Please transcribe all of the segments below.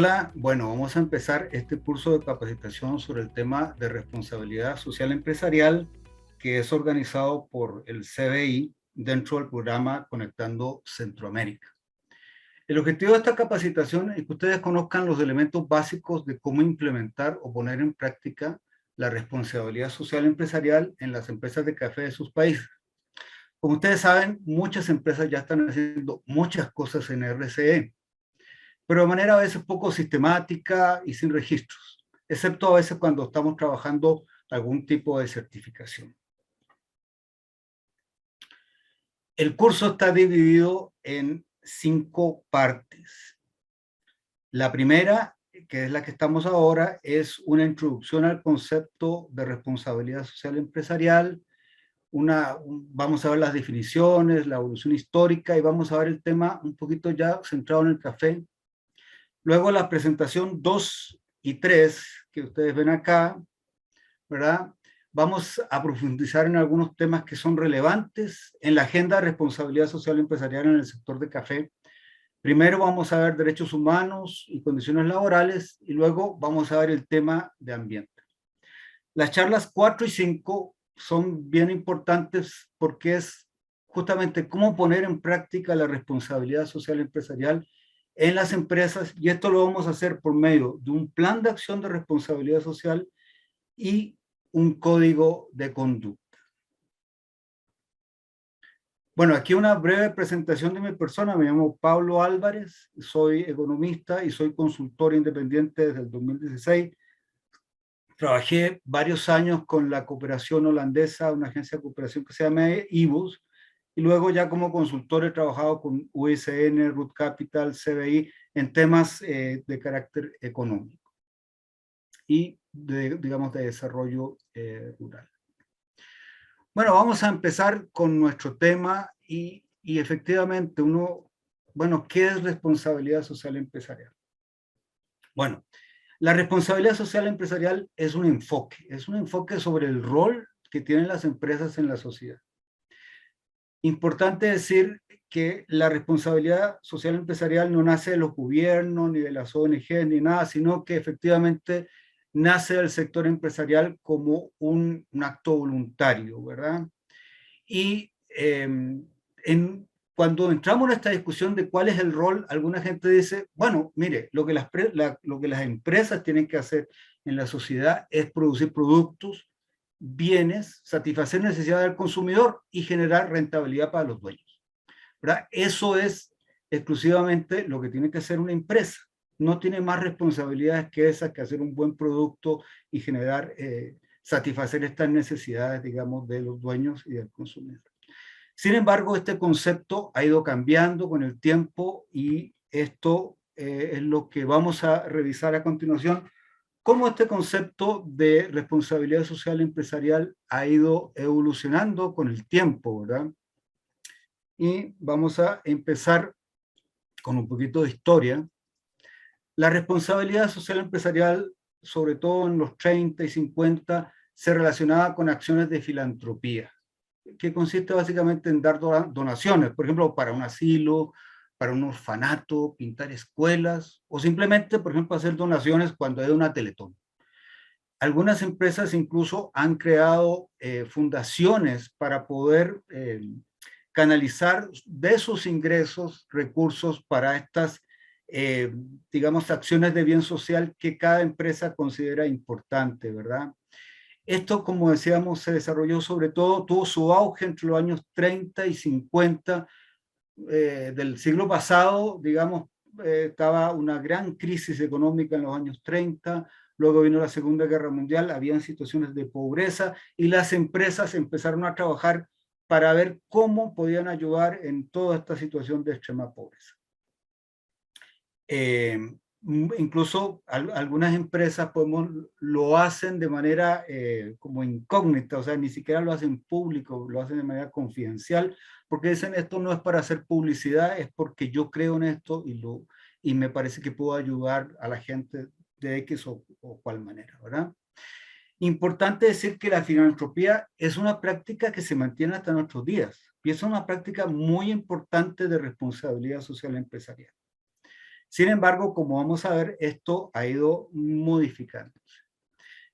Hola, bueno, vamos a empezar este curso de capacitación sobre el tema de responsabilidad social empresarial que es organizado por el CBI dentro del programa Conectando Centroamérica. El objetivo de esta capacitación es que ustedes conozcan los elementos básicos de cómo implementar o poner en práctica la responsabilidad social empresarial en las empresas de café de sus países. Como ustedes saben, muchas empresas ya están haciendo muchas cosas en RCE, pero de manera a veces poco sistemática y sin registros, excepto a veces cuando estamos trabajando algún tipo de certificación. El curso está dividido en 5 partes. La primera, que es la que estamos ahora, es una introducción al concepto de responsabilidad social empresarial. Vamos a ver las definiciones, la evolución histórica y vamos a ver el tema un poquito ya centrado en el café. Luego la presentación 2 y 3 que ustedes ven acá, ¿verdad? Vamos a profundizar en algunos temas que son relevantes en la agenda de responsabilidad social empresarial en el sector de café. Primero vamos a ver derechos humanos y condiciones laborales y luego vamos a ver el tema de ambiente. Las charlas 4 y 5 son bien importantes porque es justamente cómo poner en práctica la responsabilidad social empresarial en las empresas, y esto lo vamos a hacer por medio de un plan de acción de responsabilidad social y un código de conducta. Bueno, aquí una breve presentación de mi persona. Me llamo Pablo Álvarez, soy economista y soy consultor independiente desde el 2016. Trabajé varios años con la cooperación holandesa, una agencia de cooperación que se llama IBUS, y luego ya como consultor he trabajado con USN, Root Capital, CBI, en temas de carácter económico y digamos, de desarrollo rural. Bueno, vamos a empezar con nuestro tema y efectivamente bueno, ¿qué es responsabilidad social empresarial? Bueno, la responsabilidad social empresarial es un enfoque sobre el rol que tienen las empresas en la sociedad. Importante decir que la responsabilidad social empresarial no nace de los gobiernos, ni de las ONG, ni nada, sino que efectivamente nace del sector empresarial como un acto voluntario, ¿verdad? Y cuando entramos en esta discusión de cuál es el rol, alguna gente dice, bueno, mire, lo que las empresas tienen que hacer en la sociedad es producir productos, bienes, satisfacer necesidades del consumidor y generar rentabilidad para los dueños, ¿verdad? Eso es exclusivamente lo que tiene que hacer una empresa. No tiene más responsabilidades que esas, que hacer un buen producto y generar, satisfacer estas necesidades, digamos, de los dueños y del consumidor. Sin embargo, este concepto ha ido cambiando con el tiempo y esto es lo que vamos a revisar a continuación, cómo este concepto de responsabilidad social empresarial ha ido evolucionando con el tiempo, ¿verdad? Y vamos a empezar con un poquito de historia. La responsabilidad social empresarial, sobre todo en los 30 y 50, se relacionaba con acciones de filantropía, que consiste básicamente en dar donaciones, por ejemplo, para un asilo, para un orfanato, pintar escuelas, o simplemente, por ejemplo, hacer donaciones cuando hay una Teletón. Algunas empresas incluso han creado fundaciones para poder canalizar de sus ingresos recursos para estas, digamos, acciones de bien social que cada empresa considera importante, ¿verdad? Esto, como decíamos, se desarrolló sobre todo, tuvo su auge entre los años 30 y 50 del siglo pasado, digamos, estaba una gran crisis económica en los años 30, luego vino la Segunda Guerra Mundial, habían situaciones de pobreza y las empresas empezaron a trabajar para ver cómo podían ayudar en toda esta situación de extrema pobreza. Incluso algunas empresas lo hacen de manera como incógnita, o sea, ni siquiera lo hacen público, lo hacen de manera confidencial, porque dicen esto no es para hacer publicidad, es porque yo creo en esto y me parece que puedo ayudar a la gente de X o cual manera, ¿verdad? Importante decir que la filantropía es una práctica que se mantiene hasta nuestros días y es una práctica muy importante de responsabilidad social empresarial. Sin embargo, como vamos a ver, esto ha ido modificándose.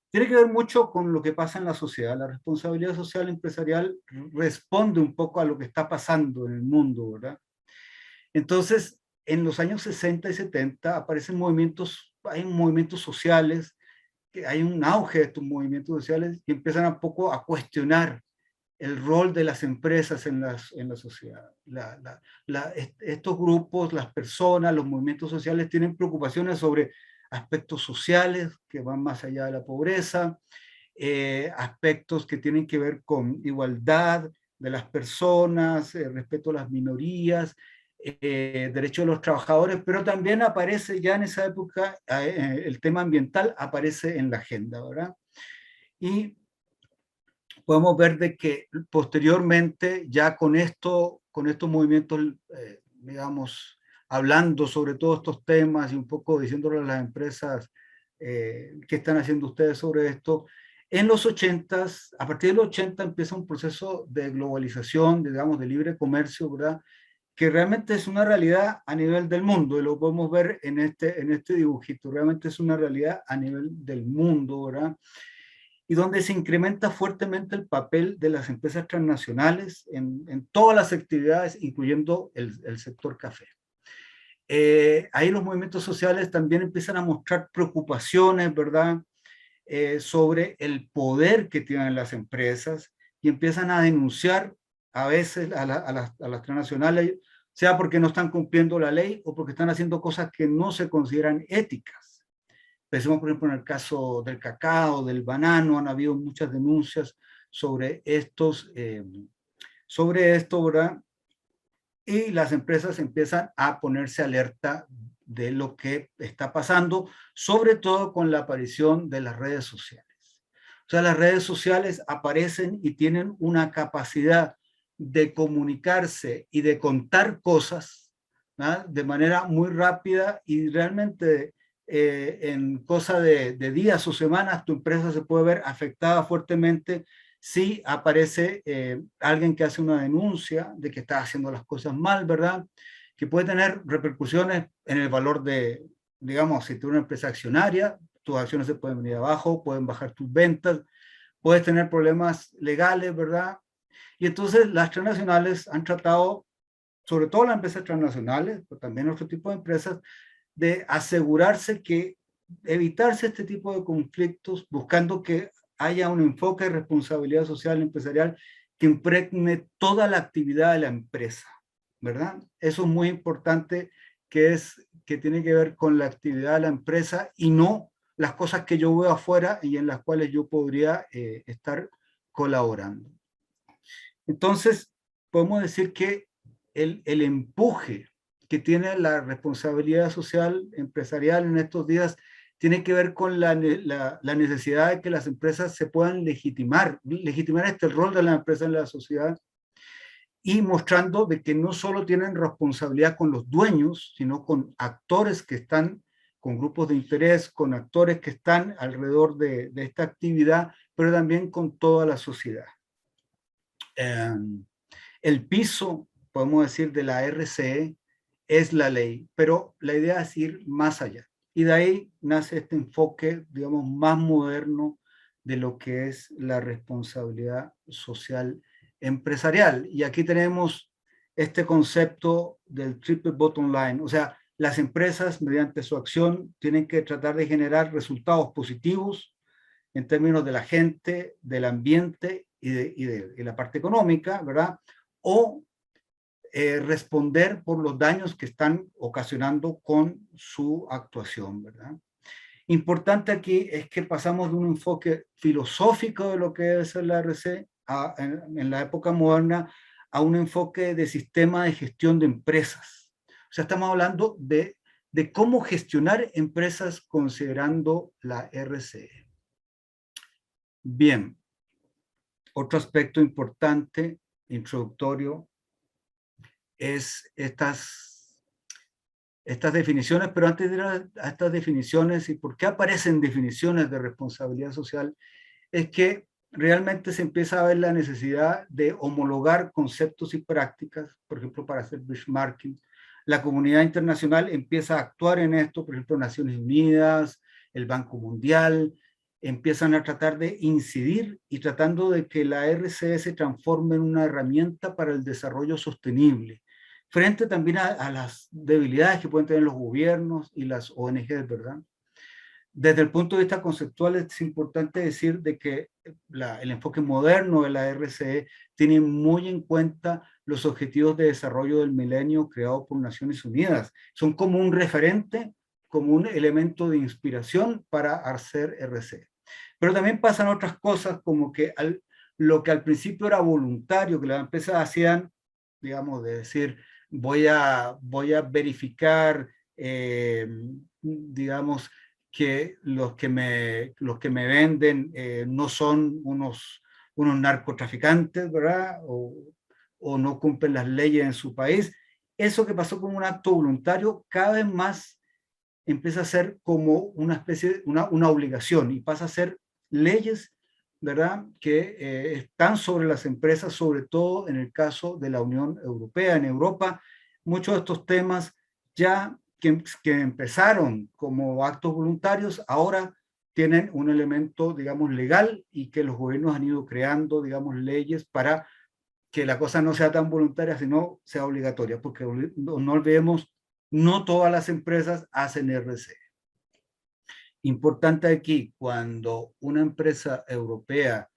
Tiene que ver mucho con lo que pasa en la sociedad. La responsabilidad social empresarial responde un poco a lo que está pasando en el mundo, ¿verdad? Entonces, en los años 60 y 70 aparecen movimientos, hay movimientos sociales, que hay un auge de estos movimientos sociales y empiezan un poco a cuestionar el rol de las empresas en la sociedad. Estos grupos, las personas, los movimientos sociales tienen preocupaciones sobre aspectos sociales que van más allá de la pobreza, aspectos que tienen que ver con igualdad de las personas, respeto a las minorías, derechos de los trabajadores, pero también aparece ya en esa época el tema ambiental aparece en la agenda, ¿verdad? Y podemos ver de que posteriormente ya con estos movimientos, digamos, hablando sobre todos estos temas y un poco diciéndole a las empresas qué están haciendo ustedes sobre esto, en los 80s, a partir de los 80 empieza un proceso de globalización, digamos, de libre comercio, ¿verdad? Que realmente es una realidad a nivel del mundo, y lo podemos ver en este dibujito, realmente es una realidad a nivel del mundo, ¿verdad? Y donde se incrementa fuertemente el papel de las empresas transnacionales en todas las actividades, incluyendo el sector café. Ahí los movimientos sociales también empiezan a mostrar preocupaciones, ¿verdad?, sobre el poder que tienen las empresas y empiezan a denunciar a veces a las transnacionales, sea porque no están cumpliendo la ley o porque están haciendo cosas que no se consideran éticas. Pensemos, por ejemplo, en el caso del cacao, del banano, han habido muchas denuncias sobre sobre esto, ¿verdad? Y las empresas empiezan a ponerse alerta de lo que está pasando, sobre todo con la aparición de las redes sociales. O sea, las redes sociales aparecen y tienen una capacidad de comunicarse y de contar cosas, ¿no?, de manera muy rápida, y realmente en cosa de días o semanas tu empresa se puede ver afectada fuertemente si aparece alguien que hace una denuncia de que está haciendo las cosas mal, ¿verdad? Que puede tener repercusiones en el valor de, digamos, si tú eres una empresa accionaria, tus acciones se pueden venir abajo, pueden bajar tus ventas, puedes tener problemas legales, ¿verdad? Y entonces las transnacionales han tratado, sobre todo las empresas transnacionales, pero también otro tipo de empresas, de asegurarse que evitarse este tipo de conflictos, buscando que haya un enfoque de responsabilidad social empresarial que impregne toda la actividad de la empresa, ¿verdad? Eso es muy importante, que tiene que ver con la actividad de la empresa y no las cosas que yo veo afuera y en las cuales yo podría estar colaborando. Entonces, podemos decir que el empuje que tiene la responsabilidad social empresarial en estos días tiene que ver con la necesidad de que las empresas se puedan legitimar este rol de la empresa en la sociedad, y mostrando de que no solo tienen responsabilidad con los dueños, sino con actores que están, con grupos de interés, con actores que están alrededor de esta actividad, pero también con toda la sociedad. El piso, podemos decir, de la RCE es la ley, pero la idea es ir más allá. Y de ahí nace este enfoque, digamos, más moderno de lo que es la responsabilidad social empresarial. Y aquí tenemos este concepto del triple bottom line, o sea, las empresas mediante su acción tienen que tratar de generar resultados positivos en términos de la gente, del ambiente y la parte económica, ¿verdad? O responder por los daños que están ocasionando con su actuación, ¿verdad? Importante aquí es que pasamos de un enfoque filosófico de lo que es el RC en la época moderna a un enfoque de sistema de gestión de empresas. O sea, estamos hablando de cómo gestionar empresas considerando la RCE. Bien, otro aspecto importante, introductorio, es estas definiciones, pero antes de ir a estas definiciones y por qué aparecen definiciones de responsabilidad social, es que realmente se empieza a ver la necesidad de homologar conceptos y prácticas, por ejemplo, para hacer benchmarking, la comunidad internacional empieza a actuar en esto, por ejemplo, Naciones Unidas, el Banco Mundial, empiezan a tratar de incidir y tratando de que la RCE se transforme en una herramienta para el desarrollo sostenible, frente también a las debilidades que pueden tener los gobiernos y las ONGs, ¿verdad? Desde el punto de vista conceptual es importante decir de que el enfoque moderno de la RCE tiene muy en cuenta los objetivos de desarrollo del milenio creados por Naciones Unidas. Son como un referente, como un elemento de inspiración para hacer RCE. Pero también pasan otras cosas como que lo que al principio era voluntario, que las empresas hacían, digamos, de decir, voy a verificar, digamos, que los que me venden no son unos narcotraficantes, ¿verdad? O no cumplen las leyes en su país. Eso que pasó como un acto voluntario, cada vez más empieza a ser como una especie de una obligación y pasa a ser leyes, ¿verdad? Que están sobre las empresas, sobre todo en el caso de la Unión Europea. En Europa, muchos de estos temas ya que empezaron como actos voluntarios, ahora tienen un elemento, digamos, legal y que los gobiernos han ido creando, digamos, leyes para que la cosa no sea tan voluntaria, sino sea obligatoria, porque no olvidemos, no todas las empresas hacen RC. Importante aquí, cuando una empresa europea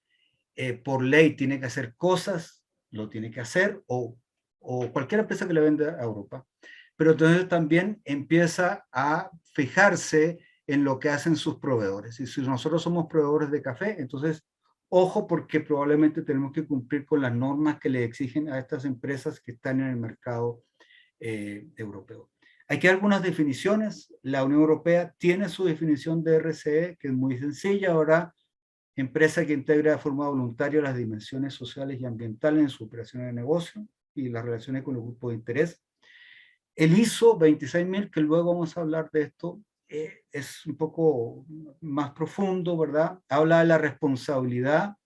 por ley tiene que hacer cosas, lo tiene que hacer, o cualquier empresa que le venda a Europa, pero entonces también empieza a fijarse en lo que hacen sus proveedores. Y si nosotros somos proveedores de café, entonces, ojo, porque probablemente tenemos que cumplir con las normas que le exigen a estas empresas que están en el mercado europeo. Aquí hay algunas definiciones. La Unión Europea tiene su definición de RCE, que es muy sencilla. Ahora, empresa que integra de forma voluntaria las dimensiones sociales y ambientales en su operación de negocio y las relaciones con los grupos de interés. El ISO 26000, que luego vamos a hablar de esto, es un poco más profundo, ¿verdad? Habla de la responsabilidad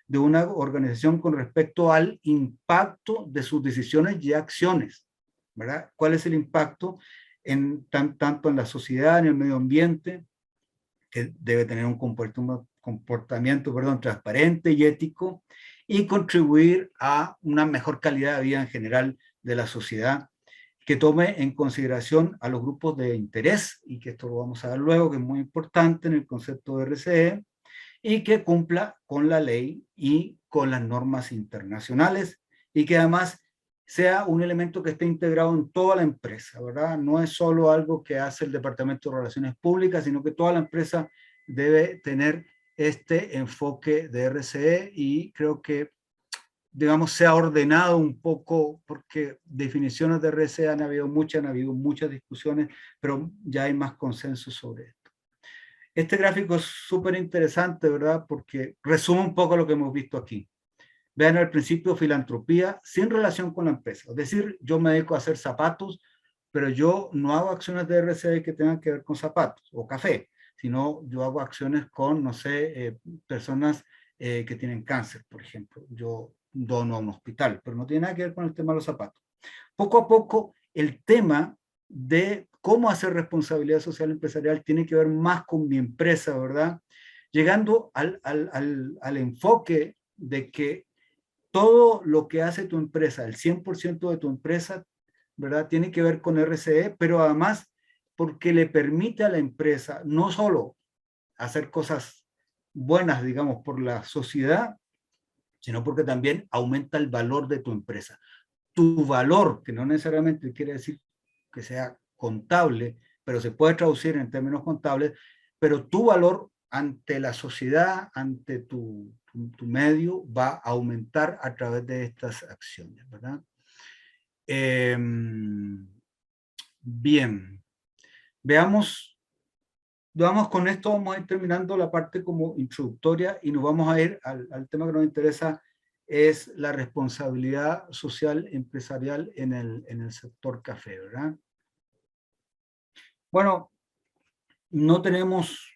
de una organización con respecto al impacto de sus decisiones y acciones, ¿verdad? ¿Cuál es el impacto tanto en la sociedad, en el medio ambiente, que debe tener un comportamiento, transparente y ético, y contribuir a una mejor calidad de vida en general de la sociedad, que tome en consideración a los grupos de interés, y que esto lo vamos a ver luego, que es muy importante en el concepto de RCE, y que cumpla con la ley y con las normas internacionales, y que además sea un elemento que esté integrado en toda la empresa, ¿verdad? No es solo algo que hace el Departamento de Relaciones Públicas, sino que toda la empresa debe tener este enfoque de RCE, y creo que, digamos, se ha ordenado un poco, porque definiciones de RCE han habido muchas discusiones, pero ya hay más consenso sobre esto. Este gráfico es súper interesante, ¿verdad? Porque resume un poco lo que hemos visto aquí. Vean al principio filantropía sin relación con la empresa. Es decir, yo me dedico a hacer zapatos, pero yo no hago acciones de RCE que tengan que ver con zapatos o café, sino yo hago acciones con, no sé, personas que tienen cáncer, por ejemplo. Yo dono a un hospital, pero no tiene nada que ver con el tema de los zapatos. Poco a poco, el tema de cómo hacer responsabilidad social empresarial tiene que ver más con mi empresa, ¿verdad? Llegando al enfoque de que todo lo que hace tu empresa, el 100% de tu empresa, ¿verdad? Tiene que ver con RCE, pero además porque le permite a la empresa no solo hacer cosas buenas, digamos, por la sociedad, sino porque también aumenta el valor de tu empresa. Tu valor, que no necesariamente quiere decir que sea contable, pero se puede traducir en términos contables, pero tu valor ante la sociedad, ante tu medio, va a aumentar a través de estas acciones, ¿verdad? Bien, veamos, con esto vamos a ir terminando la parte como introductoria y nos vamos a ir al tema que nos interesa, es la responsabilidad social empresarial en el sector café, ¿verdad? Bueno, no tenemos,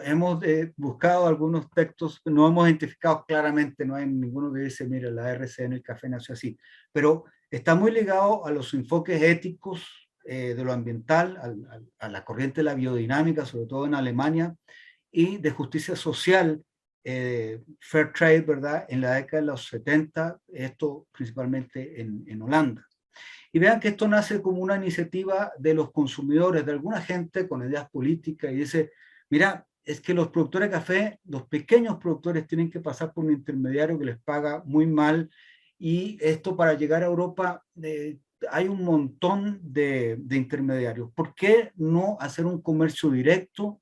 hemos buscado algunos textos, no hemos identificado claramente, no hay ninguno que dice, mire, la RC en el café nació así, pero está muy ligado a los enfoques éticos de lo ambiental, a la corriente de la biodinámica, sobre todo en Alemania, y de justicia social, fair trade, ¿verdad? En la década de los 70, esto principalmente en Holanda. Y vean que esto nace como una iniciativa de los consumidores, de alguna gente con ideas políticas, y dice, mira, es que los productores de café, los pequeños productores tienen que pasar por un intermediario que les paga muy mal, y esto para llegar a Europa hay un montón de intermediarios. ¿Por qué no hacer un comercio directo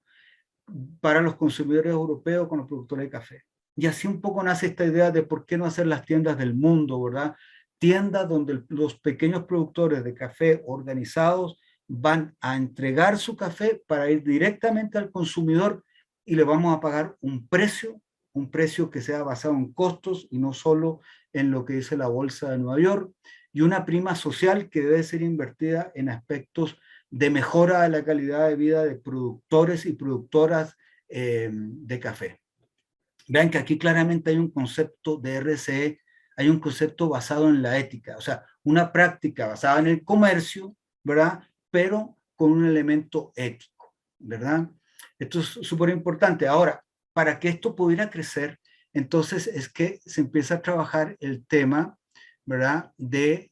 para los consumidores europeos con los productores de café? Y así un poco nace esta idea de por qué no hacer las tiendas del mundo, ¿verdad? Tiendas donde los pequeños productores de café organizados van a entregar su café para ir directamente al consumidor y le vamos a pagar un precio que sea basado en costos y no solo en lo que dice la Bolsa de Nueva York, y una prima social que debe ser invertida en aspectos de mejora de la calidad de vida de productores y productoras de café. Vean que aquí claramente hay un concepto de RCE, hay un concepto basado en la ética, o sea, una práctica basada en el comercio, ¿verdad? Pero con un elemento ético, ¿verdad? Esto es súper importante. Ahora, para que esto pudiera crecer, entonces es que se empieza a trabajar el tema, ¿verdad? De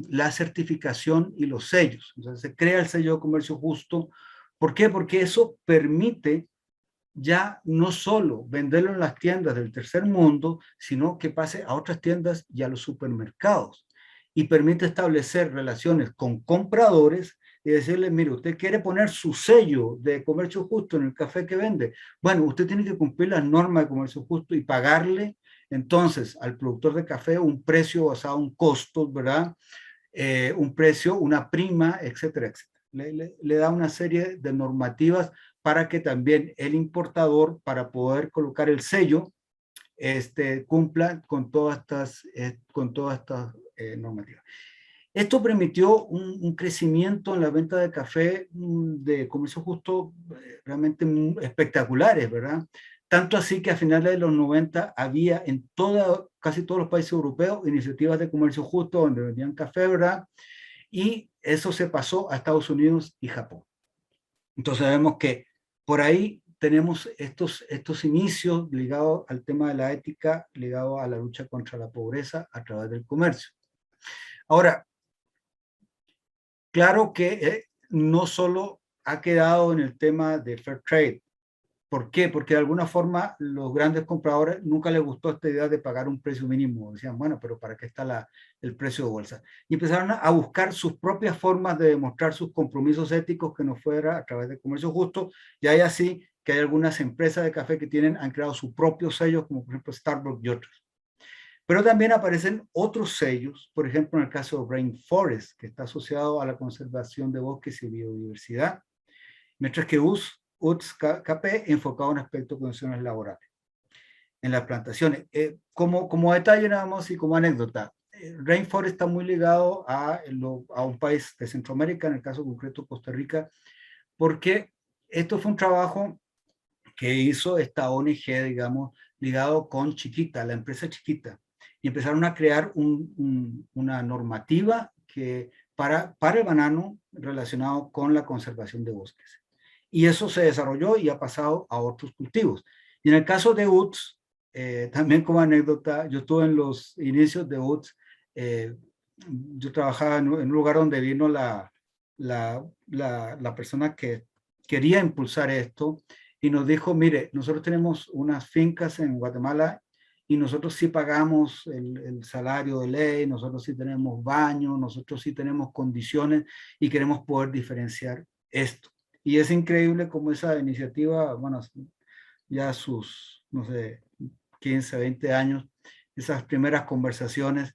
la certificación y los sellos. Entonces se crea el sello de comercio justo. ¿Por qué? Porque eso permite ya no solo venderlo en las tiendas del tercer mundo, sino que pase a otras tiendas y a los supermercados. Y permite establecer relaciones con compradores y decirles, mire, usted quiere poner su sello de comercio justo en el café que vende. Bueno, usted tiene que cumplir las normas de comercio justo y pagarle entonces al productor de café un precio basado en costos, ¿verdad? Un precio, una prima, etcétera, etcétera. Le da una serie de normativas para que también el importador, para poder colocar el sello, cumpla con todas estas normativas. Esto permitió un crecimiento en la venta de café de comercio justo realmente espectaculares, ¿verdad? Tanto así que a finales de los 90 había en casi todos los países europeos iniciativas de comercio justo donde vendían café, ¿verdad? Y eso se pasó a Estados Unidos y Japón. Entonces vemos que por ahí tenemos estos inicios ligados al tema de la ética, ligados a la lucha contra la pobreza a través del comercio. Ahora, claro que no solo ha quedado en el tema de fair trade. ¿Por qué? Porque de alguna forma los grandes compradores nunca les gustó esta idea de pagar un precio mínimo. Decían, bueno, pero ¿para qué está el precio de bolsa? Y empezaron a buscar sus propias formas de demostrar sus compromisos éticos que no fuera a través del comercio justo. Y hay así que hay algunas empresas de café que han creado sus propios sellos, como por ejemplo Starbucks y otros. Pero también aparecen otros sellos, por ejemplo en el caso de Rainforest, que está asociado a la conservación de bosques y biodiversidad, mientras que UTS-KP enfocado en aspectos de condiciones laborales en las plantaciones. Como detalle nada más y como anécdota, Rainforest está muy ligado a un país de Centroamérica, en el caso concreto Costa Rica, porque esto fue un trabajo que hizo esta ONG, digamos, ligado con Chiquita, la empresa Chiquita, y empezaron a crear una normativa para el banano relacionado con la conservación de bosques. Y eso se desarrolló y ha pasado a otros cultivos. Y en el caso de UTS, también como anécdota, yo estuve en los inicios de UTS, yo trabajaba en un lugar donde vino la persona que quería impulsar esto y nos dijo, mire, nosotros tenemos unas fincas en Guatemala y nosotros sí pagamos el salario de ley, nosotros sí tenemos baño, nosotros sí tenemos condiciones y queremos poder diferenciar esto. Y es increíble cómo esa iniciativa, bueno, ya sus, no sé, 15, 20 años, esas primeras conversaciones,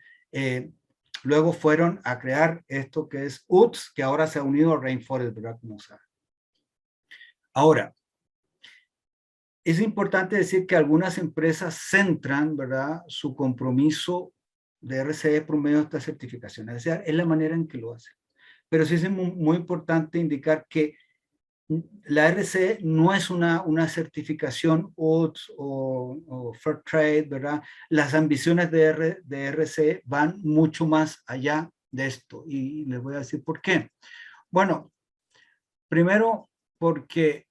luego fueron a crear esto que es UTS, que ahora se ha unido a Rainforest, ¿verdad? Como saben. Ahora, es importante decir que algunas empresas centran, ¿verdad?, su compromiso de RCE por medio de estas certificaciones. O sea, es la manera en que lo hacen. Pero sí es muy importante indicar que La RCE no es una certificación o Fair Trade, ¿verdad? Las ambiciones de RCE van mucho más allá de esto y les voy a decir por qué. Bueno, primero porque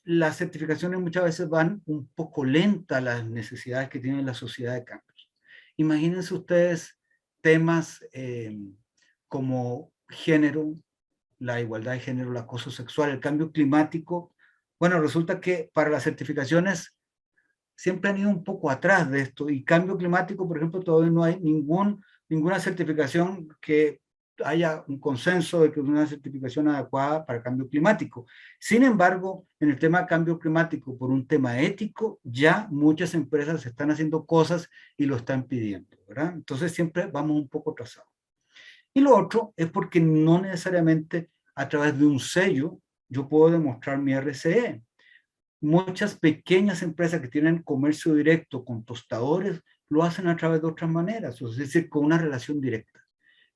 las certificaciones muchas veces van un poco lentas a las necesidades que tiene la sociedad de cambios. Imagínense ustedes temas como género, la igualdad de género, el acoso sexual, el cambio climático. Bueno, resulta que para las certificaciones siempre han ido un poco atrás de esto y cambio climático, por ejemplo, todavía no hay ninguna certificación que haya un consenso de que es una certificación adecuada para cambio climático. Sin embargo, en el tema de cambio climático, por un tema ético, ya muchas empresas están haciendo cosas y lo están pidiendo, ¿verdad? Entonces siempre vamos un poco atrasados. Y lo otro es porque no necesariamente a través de un sello yo puedo demostrar mi RCE. Muchas pequeñas empresas que tienen comercio directo con tostadores lo hacen a través de otras maneras, es decir, con una relación directa.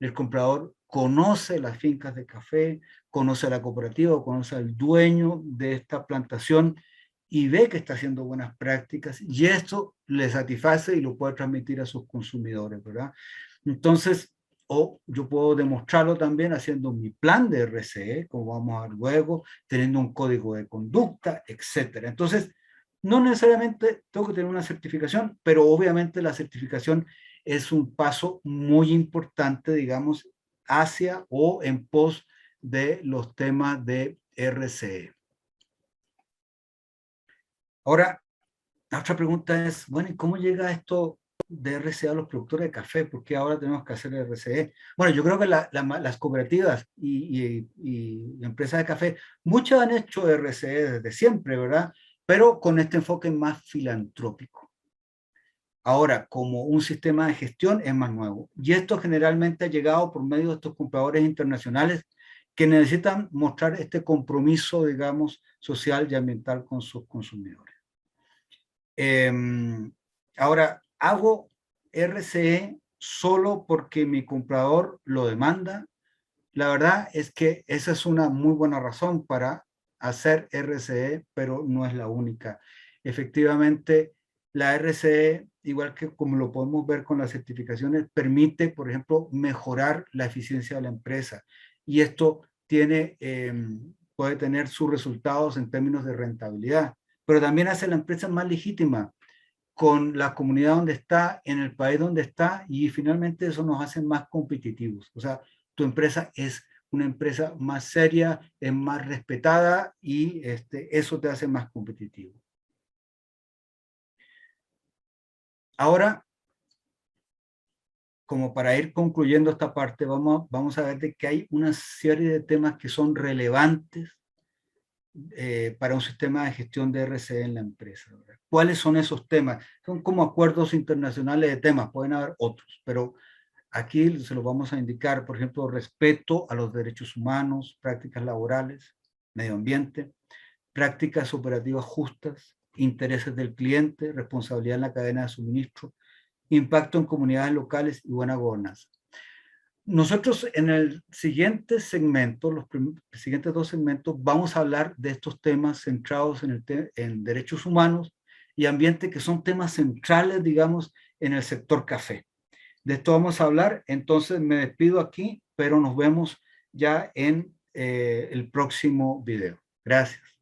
El comprador conoce las fincas de café, conoce a la cooperativa, conoce al dueño de esta plantación y ve que está haciendo buenas prácticas y esto le satisface y lo puede transmitir a sus consumidores, ¿verdad? Entonces, o yo puedo demostrarlo también haciendo mi plan de RCE, como vamos a ver luego, teniendo un código de conducta, etcétera. Entonces, no necesariamente tengo que tener una certificación, pero obviamente la certificación es un paso muy importante, digamos, hacia o en pos de los temas de RCE. Ahora, la otra pregunta es, bueno, ¿y cómo llega esto de RCE a los productores de café? ¿Por qué ahora tenemos que hacer RCE? Bueno, yo creo que las cooperativas y empresas de café, muchas han hecho RCE desde siempre, ¿verdad? Pero con este enfoque más filantrópico. Ahora, como un sistema de gestión es más nuevo. Y esto generalmente ha llegado por medio de estos compradores internacionales que necesitan mostrar este compromiso, digamos, social y ambiental con sus consumidores. Eh, ahora, hago RCE solo porque mi comprador lo demanda. La verdad es que esa es una muy buena razón para hacer RCE, pero no es la única. Efectivamente, la RCE, igual que como lo podemos ver con las certificaciones, permite, por ejemplo, mejorar la eficiencia de la empresa. Y esto puede tener sus resultados en términos de rentabilidad, pero también hace la empresa más legítima con la comunidad donde está, en el país donde está, y finalmente eso nos hace más competitivos. O sea, tu empresa es una empresa más seria, es más respetada y eso te hace más competitivo. Ahora, como para ir concluyendo esta parte, vamos a ver de que hay una serie de temas que son relevantes para un sistema de gestión de RCE en la empresa, ¿verdad? ¿Cuáles son esos temas? Son como acuerdos internacionales de temas, pueden haber otros, pero aquí se los vamos a indicar, por ejemplo, respeto a los derechos humanos, prácticas laborales, medio ambiente, prácticas operativas justas, intereses del cliente, responsabilidad en la cadena de suministro, impacto en comunidades locales y buena gobernanza. Nosotros en el siguiente segmento, los siguientes dos segmentos, vamos a hablar de estos temas centrados en derechos humanos y ambiente, que son temas centrales, digamos, en el sector café. De esto vamos a hablar, entonces me despido aquí, pero nos vemos ya en el próximo video. Gracias.